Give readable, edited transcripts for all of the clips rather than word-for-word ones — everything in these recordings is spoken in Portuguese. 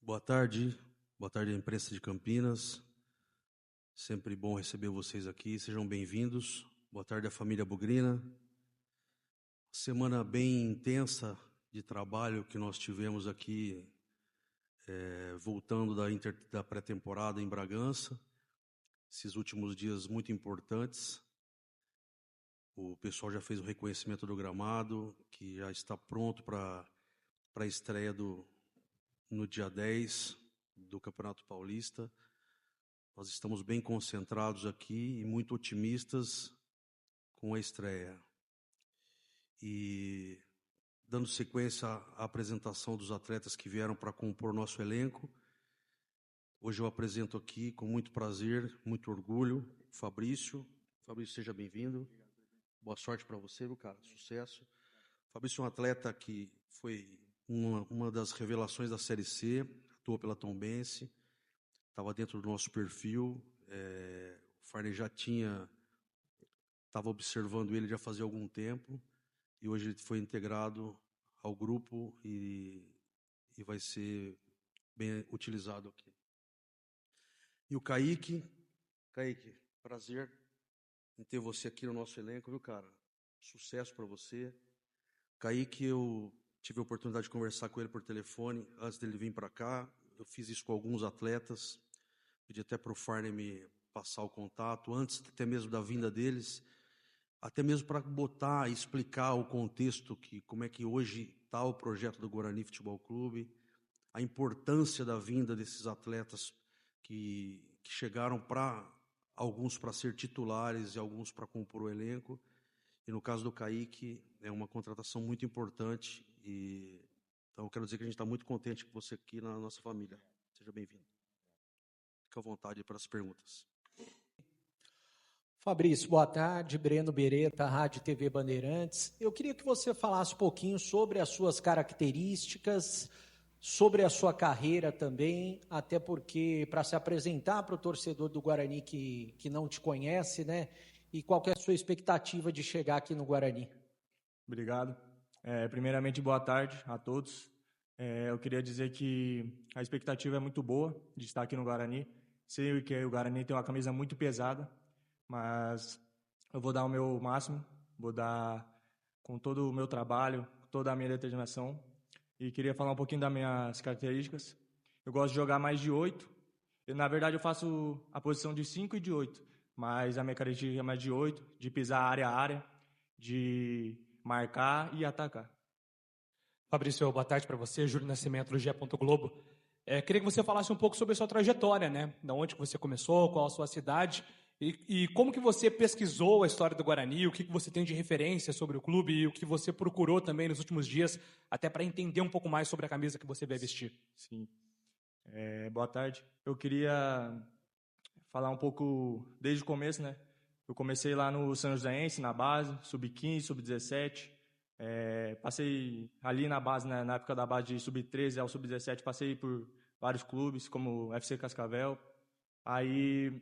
Boa tarde à imprensa de Campinas. Sempre bom receber vocês aqui, sejam bem-vindos. Boa tarde à família Bugrina. Semana bem intensa de trabalho que nós tivemos aqui, voltando da pré-temporada em Bragança. Esses últimos dias muito importantes. O pessoal já fez o reconhecimento do gramado, que já está pronto para a estreia no dia 10 do Campeonato Paulista. Nós estamos bem concentrados aqui e muito otimistas com a estreia. E dando sequência à apresentação dos atletas que vieram para compor nosso elenco, hoje eu apresento aqui com muito prazer, muito orgulho, Fabrício. Fabrício, seja bem-vindo. Boa sorte para você, viu, cara? Sucesso. Fabrício é um atleta que foi uma das revelações da Série C, atuou pela Tombense, estava dentro do nosso perfil. O Farney já estava observando ele já fazia algum tempo, e hoje ele foi integrado ao grupo e vai ser bem utilizado aqui. E o Kaique, prazer em ter você aqui no nosso elenco, viu, cara? Sucesso para você. Kaique, eu tive a oportunidade de conversar com ele por telefone antes dele vir para cá. Eu fiz isso com alguns atletas, pedi até para o Farney me passar o contato, antes até mesmo da vinda deles, até mesmo para botar e explicar o contexto, como é que hoje está o projeto do Guarani Futebol Clube, a importância da vinda desses atletas que chegaram alguns para ser titulares e alguns para compor o elenco. E no caso do Kaique, é uma contratação muito importante. Então, eu quero dizer que a gente está muito contente com você aqui na nossa família. Seja bem-vindo. Fique à vontade para as perguntas. Fabrício, boa tarde. Breno Beretta, Rádio TV Bandeirantes. Eu queria que você falasse um pouquinho sobre as suas características, sobre a sua carreira também, até porque para se apresentar para o torcedor do Guarani que não te conhece, né? E qual que é a sua expectativa de chegar aqui no Guarani? Obrigado. Primeiramente, boa tarde a todos. Eu queria dizer que a expectativa é muito boa de estar aqui no Guarani. Sei que o Guarani tem uma camisa muito pesada, mas eu vou dar o meu máximo, vou dar com todo o meu trabalho, toda a minha determinação. E queria falar um pouquinho das minhas características. Eu gosto de jogar mais de 8. Na verdade, eu faço a posição de 5 e de 8, mas a minha característica é mais de 8, de pisar área a área, de marcar e atacar. Fabrício, boa tarde para você, Júlio Nascimento do GE. Globo. Queria que você falasse um pouco sobre a sua trajetória, né? Da onde que você começou, qual a sua cidade e como que você pesquisou a história do Guarani, o que você tem de referência sobre o clube e o que você procurou também nos últimos dias, até para entender um pouco mais sobre a camisa que você vai vestir. Sim. Boa tarde. Eu queria falar um pouco desde o começo, né? Eu comecei lá no São Joséense, na base, sub-15, sub-17. Passei ali na base, né, na época da base de sub-13 ao sub-17, passei por vários clubes, como o FC Cascavel. Aí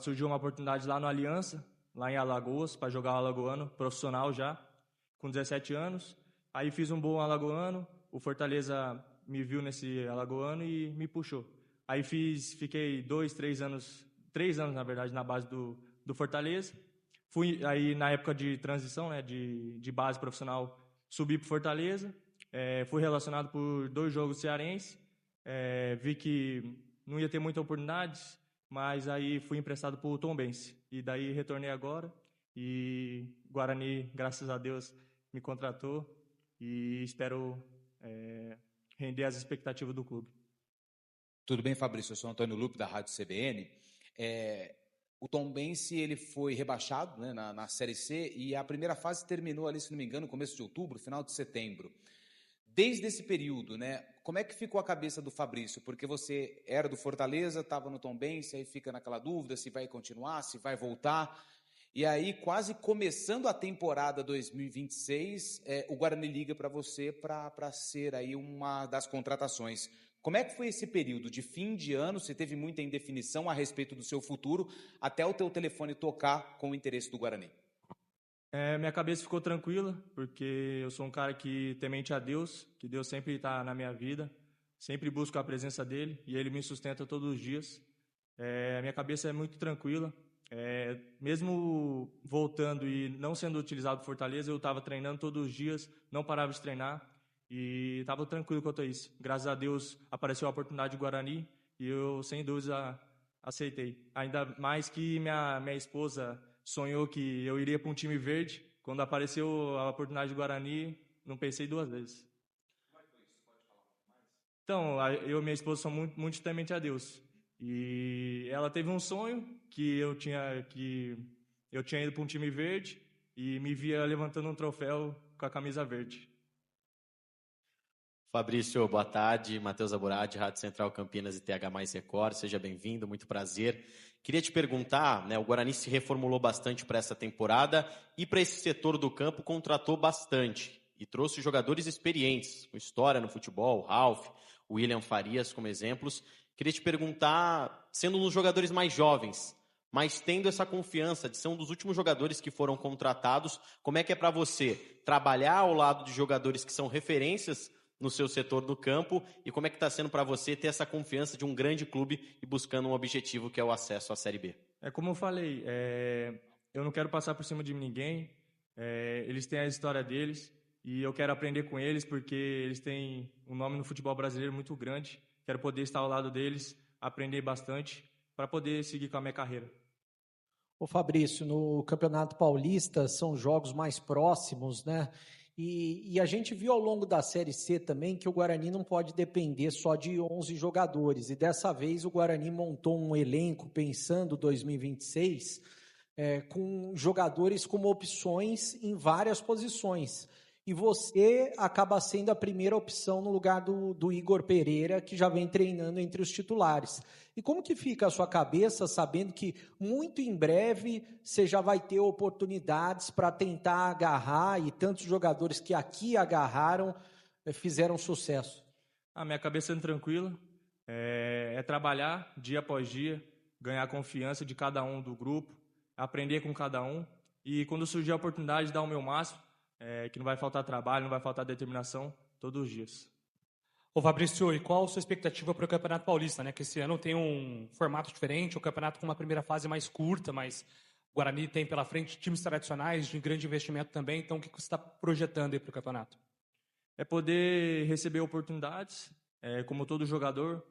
surgiu uma oportunidade lá no Aliança, lá em Alagoas, para jogar o alagoano, profissional já, com 17 anos. Aí fiz um bom alagoano, o Fortaleza me viu nesse alagoano e me puxou. Aí fiquei 3 anos, na verdade, na base do Fortaleza. Fui aí na época de transição, né, de base profissional, subi para Fortaleza. Fui relacionado por 2 jogos cearenses. Vi que não ia ter muita oportunidade, mas aí fui emprestado para o Tombense. E daí retornei agora. E Guarani, graças a Deus, me contratou. E espero render as expectativas do clube. Tudo bem, Fabrício? Eu sou Antônio Lupe, da Rádio CBN. O Tombense ele foi rebaixado, né, na Série C, e a primeira fase terminou ali, se não me engano, no começo de outubro, final de setembro. Desde esse período, né, como é que ficou a cabeça do Fabrício? Porque você era do Fortaleza, estava no Tombense, aí fica naquela dúvida se vai continuar, se vai voltar. E aí, quase começando a temporada 2026, o Guarani liga para você para ser aí uma das contratações. Como é que foi esse período de fim de ano? Você teve muita indefinição a respeito do seu futuro, até o teu telefone tocar com o interesse do Guarani? Minha cabeça ficou tranquila, porque eu sou um cara que temente a Deus, que Deus sempre está na minha vida. sempre busco a presença dele e ele me sustenta todos os dias. A minha cabeça é muito tranquila. Mesmo voltando e não sendo utilizado por Fortaleza, eu estava treinando todos os dias, não parava de treinar e estava tranquilo quanto a isso. Graças a Deus apareceu a oportunidade de Guarani e eu, sem dúvida, aceitei. Ainda mais que minha esposa sonhou que eu iria para um time verde. Quando apareceu a oportunidade de Guarani, não pensei duas vezes. Então, eu e minha esposa somos muito temente a Deus. E ela teve um sonho que eu tinha ido para um time verde e me via levantando um troféu com a camisa verde. Fabrício, boa tarde. Matheus Aburadi, Rádio Central Campinas e TH Mais Record. Seja bem-vindo, muito prazer. Queria te perguntar, né, o Guarani se reformulou bastante para essa temporada e para esse setor do campo contratou bastante e trouxe jogadores experientes, com história no futebol, Ralf, William Farias como exemplos. Queria te perguntar, sendo um dos jogadores mais jovens, mas tendo essa confiança de ser um dos últimos jogadores que foram contratados, como é que é para você trabalhar ao lado de jogadores que são referências no seu setor do campo e como é que está sendo para você ter essa confiança de um grande clube e buscando um objetivo que é o acesso à Série B? Como eu falei, eu não quero passar por cima de ninguém, eles têm a história deles e eu quero aprender com eles porque eles têm um nome no futebol brasileiro muito grande. Quero poder estar ao lado deles, aprender bastante para poder seguir com a minha carreira. Ô Fabrício, no Campeonato Paulista são jogos mais próximos, né? E a gente viu ao longo da Série C também que o Guarani não pode depender só de 11 jogadores. E dessa vez o Guarani montou um elenco pensando 2026 com jogadores como opções em várias posições. E você acaba sendo a primeira opção no lugar do Igor Pereira, que já vem treinando entre os titulares. E como que fica a sua cabeça, sabendo que muito em breve você já vai ter oportunidades para tentar agarrar, e tantos jogadores que aqui agarraram fizeram sucesso? A minha cabeça é tranquila, é trabalhar dia após dia, ganhar a confiança de cada um do grupo, aprender com cada um, e quando surgir a oportunidade, dar o meu máximo, que não vai faltar trabalho, não vai faltar determinação, todos os dias. Ô Fabrício, e qual a sua expectativa para o Campeonato Paulista, né? Que esse ano tem um formato diferente, um campeonato com uma primeira fase mais curta, mas o Guarani tem pela frente times tradicionais de grande investimento também, então o que você está projetando aí para o campeonato? É poder receber oportunidades, como todo jogador,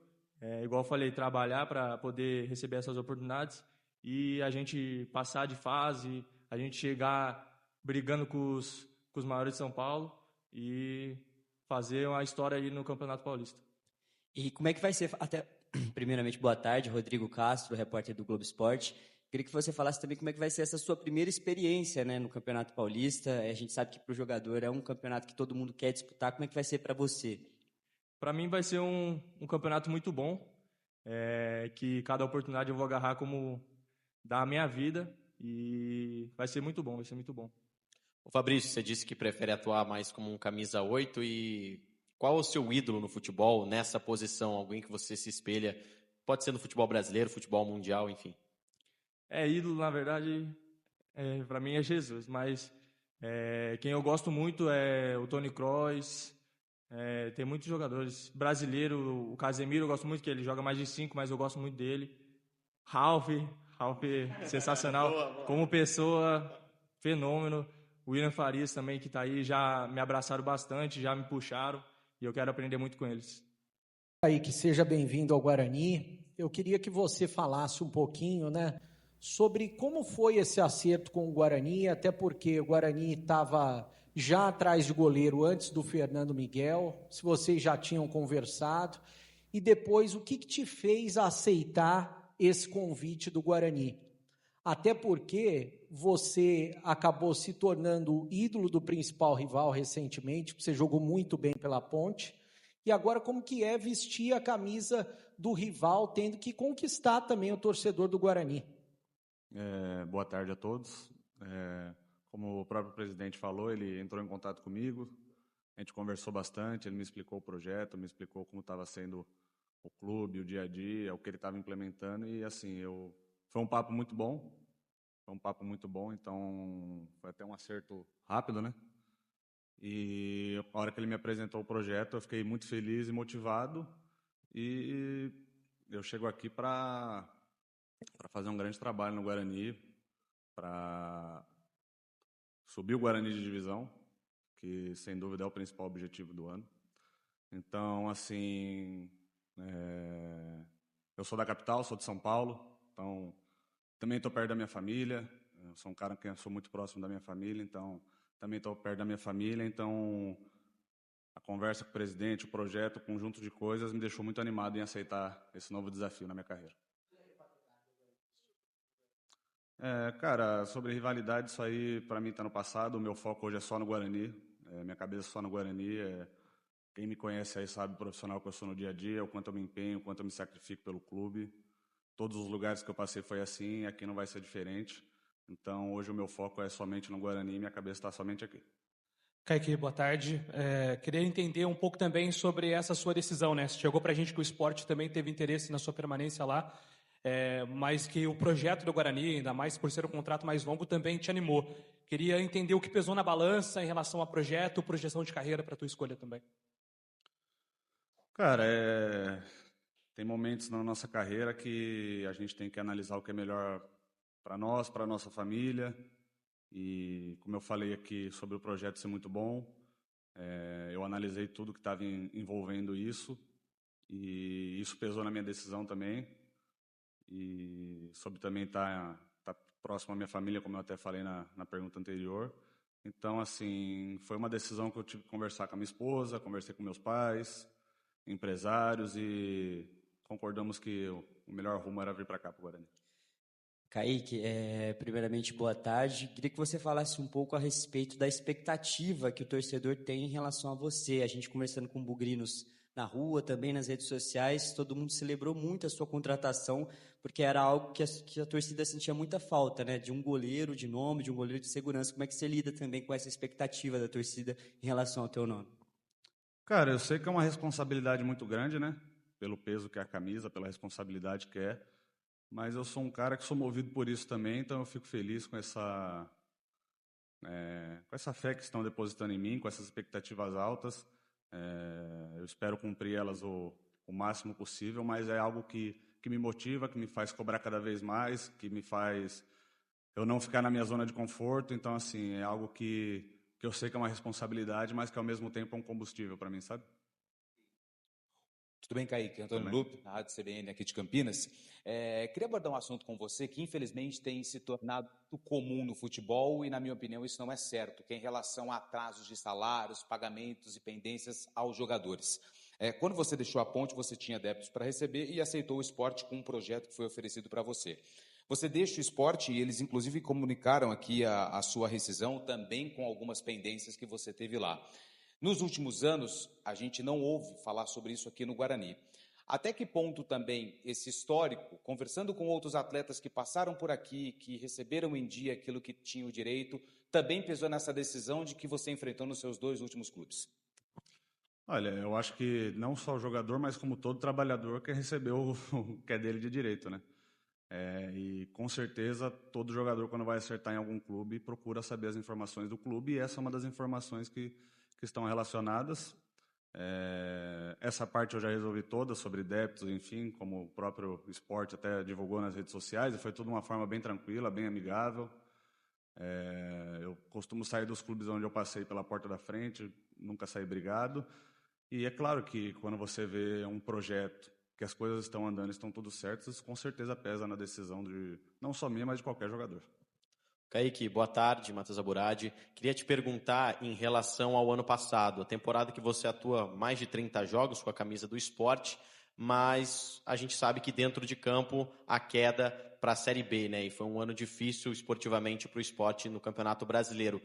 igual eu falei, trabalhar para poder receber essas oportunidades e a gente passar de fase, a gente chegar brigando com os maiores de São Paulo e fazer uma história aí no Campeonato Paulista. E como é que vai ser, primeiramente, boa tarde, Rodrigo Castro, repórter do Globo Esporte. Queria que você falasse também como é que vai ser essa sua primeira experiência, né, no Campeonato Paulista. A gente sabe que para o jogador é um campeonato que todo mundo quer disputar. Como é que vai ser para você? Para mim vai ser um campeonato muito bom, que cada oportunidade eu vou agarrar como da minha vida e vai ser muito bom, vai ser muito bom. Ô Fabrício, você disse que prefere atuar mais como um camisa 8 e qual é o seu ídolo no futebol, nessa posição? Alguém que você se espelha? Pode ser no futebol brasileiro, futebol mundial, enfim. Ídolo, na verdade, para mim é Jesus, mas quem eu gosto muito é o Toni Kroos, tem muitos jogadores. Brasileiro, o Casemiro, eu gosto muito, que ele joga mais de 5, mas eu gosto muito dele. Ralf, sensacional. Boa. Como pessoa, fenômeno. O William Farias também, que está aí, já me abraçaram bastante, já me puxaram, e eu quero aprender muito com eles. Aí, que seja bem-vindo ao Guarani. Eu queria que você falasse um pouquinho, né, sobre como foi esse acerto com o Guarani, até porque o Guarani estava já atrás de goleiro antes do Fernando Miguel, se vocês já tinham conversado, e depois o que te fez aceitar esse convite do Guarani? Até porque você acabou se tornando ídolo do principal rival recentemente, você jogou muito bem pela Ponte, e agora como que é vestir a camisa do rival, tendo que conquistar também o torcedor do Guarani? Boa tarde a todos. Como o próprio presidente falou, ele entrou em contato comigo, a gente conversou bastante, ele me explicou o projeto, me explicou como estava sendo o clube, o dia a dia, o que ele estava implementando, e assim, foi um papo muito bom, então foi até um acerto rápido, né? E a hora que ele me apresentou o projeto, eu fiquei muito feliz e motivado, E eu chego aqui para fazer um grande trabalho no Guarani, para subir o Guarani de divisão, que sem dúvida é o principal objetivo do ano. Então, assim, eu sou da capital, sou de São Paulo, então também estou perto da minha família. Eu sou um cara que sou muito próximo da minha família, então também estou perto da minha família. Então, a conversa com o presidente, o projeto, o conjunto de coisas me deixou muito animado em aceitar esse novo desafio na minha carreira. Cara, sobre rivalidade, isso aí para mim está no passado. O meu foco hoje é só no Guarani, minha cabeça é só no Guarani. Quem me conhece aí sabe o profissional que eu sou no dia a dia, o quanto eu me empenho, o quanto eu me sacrifico pelo clube. Todos os lugares que eu passei foi assim, aqui não vai ser diferente. Então, hoje o meu foco é somente no Guarani e minha cabeça está somente aqui. Kaique, boa tarde. Queria entender um pouco também sobre essa sua decisão, né? Chegou para a gente que o esporte também teve interesse na sua permanência lá, mas que o projeto do Guarani, ainda mais por ser um contrato mais longo, também te animou. Queria entender o que pesou na balança em relação ao projeto, projeção de carreira para a tua escolha também. Cara, tem momentos na nossa carreira que a gente tem que analisar o que é melhor para nós, para a nossa família. E como eu falei aqui sobre o projeto ser muito bom, eu analisei tudo que estava envolvendo isso, e isso pesou na minha decisão também. E sobre também estar próximo à minha família, como eu até falei na pergunta anterior. Então, assim, foi uma decisão que eu tive que conversar com a minha esposa, conversei com meus pais, empresários, e concordamos que o melhor rumo era vir para cá, para o Guarani. Kaique, primeiramente, boa tarde. Queria que você falasse um pouco a respeito da expectativa que o torcedor tem em relação a você. A gente conversando com bugrinos na rua, também nas redes sociais, todo mundo celebrou muito a sua contratação, porque era algo que a torcida sentia muita falta, né? De um goleiro de nome, de um goleiro de segurança. Como é que você lida também com essa expectativa da torcida em relação ao teu nome? Cara, eu sei que é uma responsabilidade muito grande, né? Pelo peso que é a camisa, pela responsabilidade que é. Mas eu sou um cara que sou movido por isso também, então eu fico feliz com essa fé que estão depositando em mim, com essas expectativas altas. Eu espero cumprir elas o máximo possível, mas é algo que me motiva, que me faz cobrar cada vez mais, que me faz eu não ficar na minha zona de conforto. Então, assim, é algo que eu sei que é uma responsabilidade, mas que ao mesmo tempo é um combustível para mim, sabe? Tudo bem, Kaique? Antônio Lupe, na Rádio CBN aqui de Campinas. Queria abordar um assunto com você que, infelizmente, tem se tornado comum no futebol e, na minha opinião, isso não é certo, que é em relação a atrasos de salários, pagamentos e pendências aos jogadores. Quando você deixou a Ponte, você tinha débitos para receber e aceitou o esporte com um projeto que foi oferecido para você. Você deixa o esporte e eles, inclusive, comunicaram aqui a sua rescisão também com algumas pendências que você teve lá. Nos últimos anos, a gente não ouve falar sobre isso aqui no Guarani. Até que ponto também esse histórico, conversando com outros atletas que passaram por aqui, que receberam em dia aquilo que tinham direito, também pesou nessa decisão de que você enfrentou nos seus 2 últimos clubes? Olha, eu acho que não só o jogador, mas como todo trabalhador quer receber o que é dele de direito, né? E com certeza todo jogador, quando vai acertar em algum clube, procura saber as informações do clube, e essa é uma das informações que estão relacionadas. Essa parte eu já resolvi toda, sobre débitos, enfim, como o próprio esporte até divulgou nas redes sociais, e foi tudo de uma forma bem tranquila, bem amigável. Eu costumo sair dos clubes onde eu passei pela porta da frente, nunca saí brigado. E é claro que quando você vê um projeto que as coisas estão andando, estão tudo certo, isso com certeza pesa na decisão de não só minha, mas de qualquer jogador. Kaique, boa tarde, Matheus Aburadi. Queria te perguntar em relação ao ano passado, a temporada que você atua mais de 30 jogos com a camisa do esporte, mas a gente sabe que dentro de campo a queda para a Série B, né? E foi um ano difícil esportivamente para o esporte no Campeonato Brasileiro.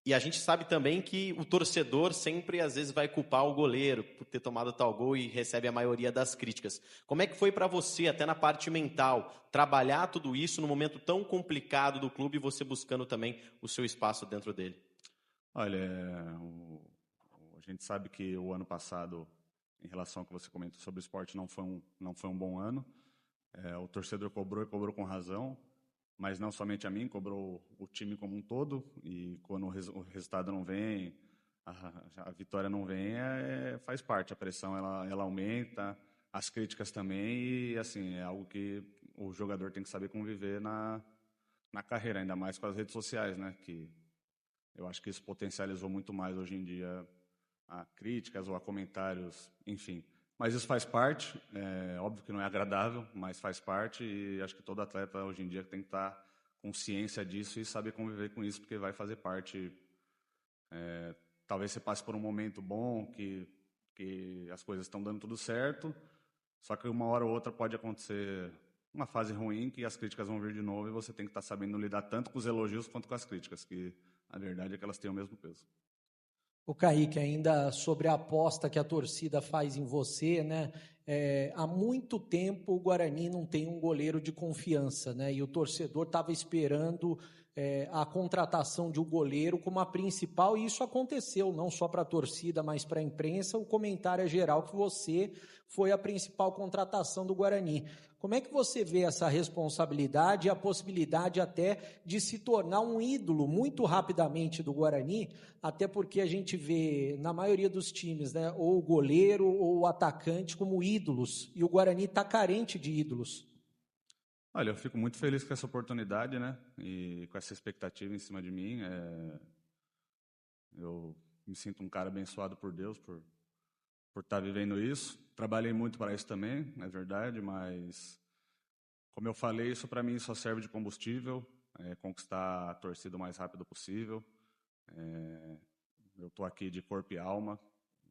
E a gente sabe também que o torcedor sempre, às vezes, vai culpar o goleiro por ter tomado tal gol e recebe a maioria das críticas. Como é que foi para você, até na parte mental, trabalhar tudo isso num momento tão complicado do clube e você buscando também o seu espaço dentro dele? Olha, a gente sabe que o ano passado, em relação ao que você comentou sobre o esporte, não foi um bom ano. O torcedor cobrou e cobrou com razão. Mas não somente a mim, cobrou o time como um todo, e quando o resultado não vem, a vitória não vem, faz parte, a pressão ela aumenta, as críticas também, e assim, é algo que o jogador tem que saber conviver na carreira, ainda mais com as redes sociais, né? Que eu acho que isso potencializou muito mais hoje em dia a críticas ou a comentários, enfim. Mas isso faz parte, óbvio que não é agradável, mas faz parte, e acho que todo atleta hoje em dia tem que estar com ciência disso e saber conviver com isso, porque vai fazer parte. Talvez você passe por um momento bom, que as coisas estão dando tudo certo, só que uma hora ou outra pode acontecer uma fase ruim, que as críticas vão vir de novo, e você tem que estar sabendo lidar tanto com os elogios quanto com as críticas, que a verdade é que elas têm o mesmo peso. O Kaique, ainda sobre a aposta que a torcida faz em você, né? Há muito tempo o Guarani não tem um goleiro de confiança, né? E o torcedor estava esperando a contratação de um goleiro como a principal, e isso aconteceu, não só para a torcida, mas para a imprensa. O comentário é geral que você foi a principal contratação do Guarani. Como é que você vê essa responsabilidade e a possibilidade até de se tornar um ídolo muito rapidamente do Guarani, até porque a gente vê na maioria dos times, né, ou o goleiro ou o atacante como ídolos, e o Guarani está carente de ídolos. Olha, eu fico muito feliz com essa oportunidade, né, e com essa expectativa em cima de mim. Eu me sinto um cara abençoado por Deus por estar vivendo isso. Trabalhei muito para isso também, é verdade, mas, como eu falei, isso para mim só serve de combustível, conquistar a torcida o mais rápido possível. Eu estou aqui de corpo e alma.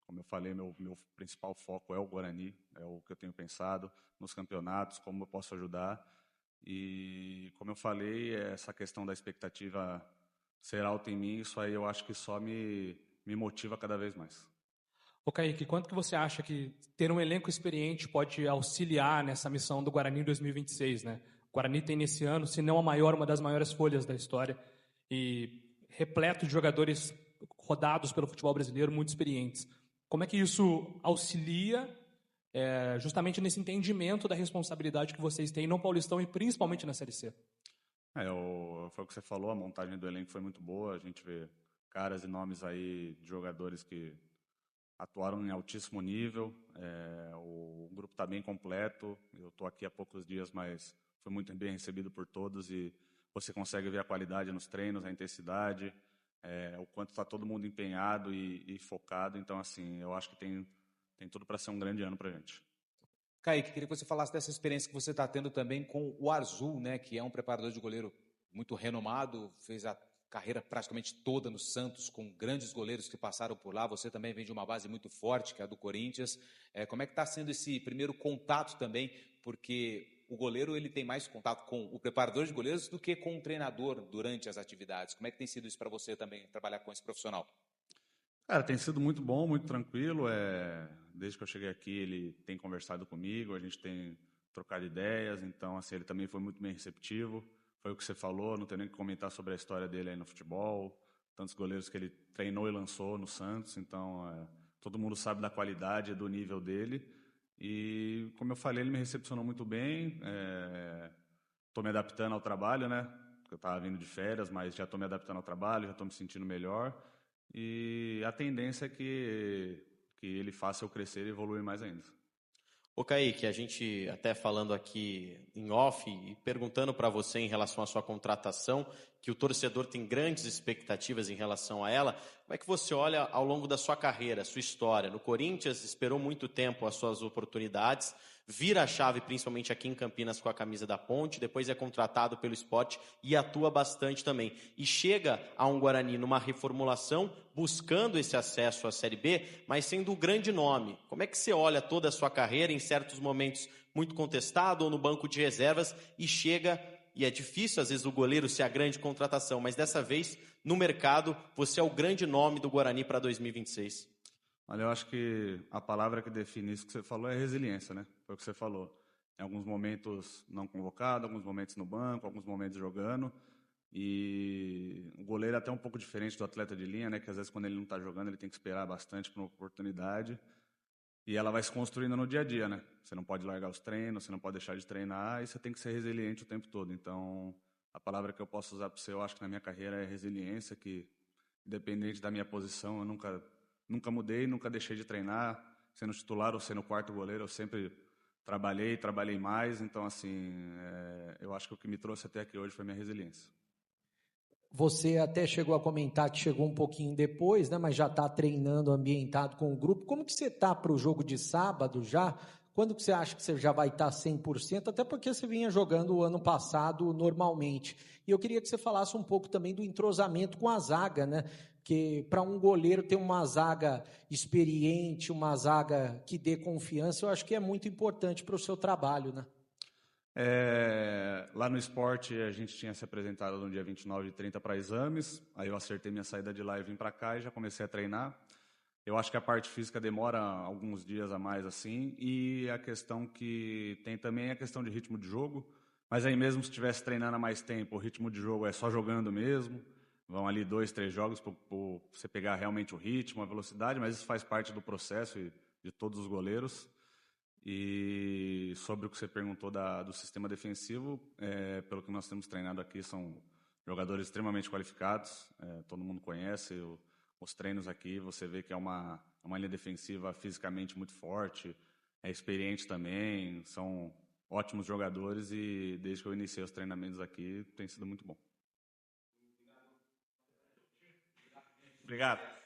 Como eu falei, meu principal foco é o Guarani, é o que eu tenho pensado nos campeonatos, como eu posso ajudar. E, como eu falei, essa questão da expectativa ser alta em mim, isso aí eu acho que só me motiva cada vez mais. Ô Kaique, quanto que você acha que ter um elenco experiente pode auxiliar nessa missão do Guarani em 2026, né? O Guarani tem nesse ano, se não a maior, uma das maiores folhas da história, e repleto de jogadores rodados pelo futebol brasileiro, muito experientes. Como é que isso auxilia justamente nesse entendimento da responsabilidade que vocês têm no Paulistão e principalmente na Série C? Foi o que você falou, a montagem do elenco foi muito boa, a gente vê caras e nomes aí de jogadores que atuaram em altíssimo nível, o grupo está bem completo. Eu estou aqui há poucos dias, mas foi muito bem recebido por todos, e você consegue ver a qualidade nos treinos, a intensidade, o quanto está todo mundo empenhado e focado. Então, assim, eu acho que tem tudo para ser um grande ano para a gente. Kaique, queria que você falasse dessa experiência que você está tendo também com o Arzu, né, que é um preparador de goleiro muito renomado, fez a carreira praticamente toda no Santos, com grandes goleiros que passaram por lá. Você também vem de uma base muito forte, que é a do Corinthians. Como é que está sendo esse primeiro contato também? Porque o goleiro ele tem mais contato com o preparador de goleiros do que com o treinador durante as atividades. Como é que tem sido isso para você também, trabalhar com esse profissional? Cara, tem sido muito bom, muito tranquilo. Desde que eu cheguei aqui, ele tem conversado comigo, a gente tem trocado ideias. Então, assim, ele também foi muito bem receptivo. Foi o que você falou, não tenho nem que comentar sobre a história dele aí no futebol, tantos goleiros que ele treinou e lançou no Santos. Então, todo mundo sabe da qualidade e do nível dele. E, como eu falei, ele me recepcionou muito bem. Estou me adaptando ao trabalho, né? Eu estava vindo de férias, mas já estou me adaptando ao trabalho, já estou me sentindo melhor. E a tendência é que ele faça eu crescer e evoluir mais ainda. Ô Kaique, a gente até falando aqui em off e perguntando para você em relação à sua contratação, que o torcedor tem grandes expectativas em relação a ela, como é que você olha ao longo da sua carreira, sua história? No Corinthians, esperou muito tempo as suas oportunidades, vira a chave principalmente aqui em Campinas com a camisa da Ponte, depois é contratado pelo Sport e atua bastante também. E chega a um Guarani numa reformulação, buscando esse acesso à Série B, mas sendo um grande nome. Como é que você olha toda a sua carreira, em certos momentos muito contestado ou no banco de reservas, e chega, e é difícil às vezes o goleiro ser a grande contratação, mas dessa vez, no mercado, você é o grande nome do Guarani para 2026? Olha, eu acho que a palavra que define isso que você falou é resiliência, né? Foi o que você falou. Em alguns momentos não convocado, alguns momentos no banco, alguns momentos jogando. E o goleiro é até um pouco diferente do atleta de linha, né? Que às vezes quando ele não está jogando, ele tem que esperar bastante por uma oportunidade. E ela vai se construindo no dia a dia, né? Você não pode largar os treinos, você não pode deixar de treinar, e você tem que ser resiliente o tempo todo. Então, a palavra que eu posso usar para você, eu acho que na minha carreira é resiliência, que independente da minha posição, eu nunca mudei, nunca deixei de treinar, sendo titular ou sendo quarto goleiro, eu sempre trabalhei mais, então assim, eu acho que o que me trouxe até aqui hoje foi minha resiliência. Você até chegou a comentar que chegou um pouquinho depois, né? Mas já está treinando, ambientado com o grupo. Como que você está para o jogo de sábado já? Quando que você acha que você já vai estar 100%? Até porque você vinha jogando o ano passado normalmente. E eu queria que você falasse um pouco também do entrosamento com a zaga, né? Porque para um goleiro ter uma zaga experiente, uma zaga que dê confiança, eu acho que é muito importante para o seu trabalho, né? Lá no esporte, a gente tinha se apresentado no dia 29 e 30 para exames, aí eu acertei minha saída de lá e vim para cá e já comecei a treinar. Eu acho que a parte física demora alguns dias a mais, assim, e a questão que tem também é a questão de ritmo de jogo, mas aí mesmo se estivesse treinando há mais tempo, o ritmo de jogo é só jogando mesmo, vão ali 2, 3 jogos para você pegar realmente o ritmo, a velocidade, mas isso faz parte do processo de todos os goleiros. E sobre o que você perguntou do sistema defensivo, pelo que nós temos treinado aqui, são jogadores extremamente qualificados, todo mundo conhece os treinos aqui, você vê que é uma linha defensiva fisicamente muito forte, é experiente também, são ótimos jogadores e desde que eu iniciei os treinamentos aqui tem sido muito bom. Obrigado.